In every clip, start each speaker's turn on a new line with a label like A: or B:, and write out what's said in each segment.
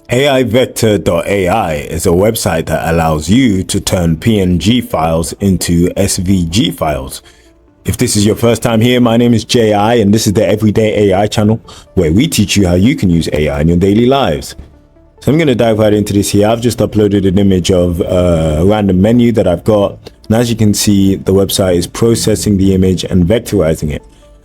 A: aivector.ai is a website that allows you to turn PNG files into SVG files. If this is your first time here, my name is J.I. and this is the Everyday AI channel where we teach you how you can use AI in your daily lives. So I'm going to dive right into this here. I've just uploaded an image of a random menu that I've got. And as you can see, the website is processing the image and vectorizing it.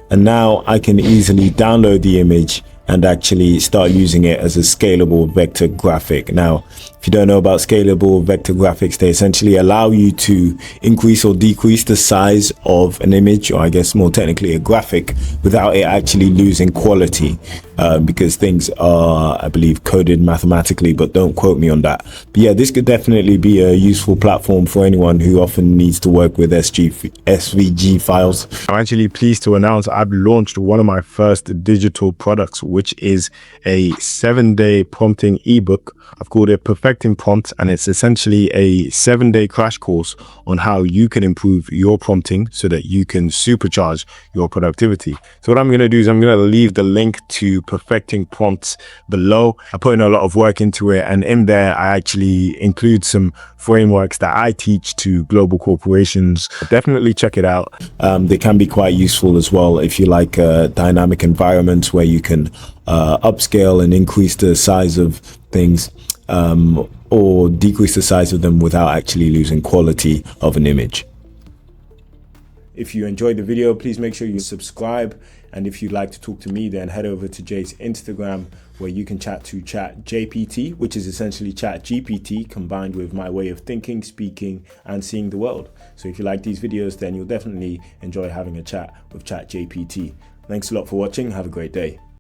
A: And now I can easily download the image and actually start using it as a scalable vector graphic. Now, if you don't know about scalable vector graphics, they essentially allow you to increase or decrease the size of an image, or I guess more technically a graphic, without it actually losing quality, because things are, I believe, coded mathematically, but don't quote me on that. But yeah, this could definitely be a useful platform for anyone who often needs to work with SVG files.
B: I'm actually pleased to announce I've launched one of my first digital products, which is a 7-day prompting ebook. I've called it Perfecting Prompts, and it's essentially a 7-day crash course on how you can improve your prompting so that you can supercharge your productivity. So what I'm going to do is I'm going to leave the link to Perfecting Prompts below. I put in a lot of work into it, and in there I actually include some frameworks that I teach to global corporations. Definitely check it out.
A: They can be quite useful as well if you like dynamic environments where you can upscale and increase the size of things, or decrease the size of them without actually losing quality of an image. If you enjoyed the video, please make sure you subscribe. And if you'd like to talk to me, then head over to Jay's Instagram, where you can chat to ChatJPT, which is essentially ChatGPT combined with my way of thinking, speaking, and seeing the world. So if you like these videos, then you'll definitely enjoy having a chat with ChatJPT. Thanks a lot for watching. Have a great day.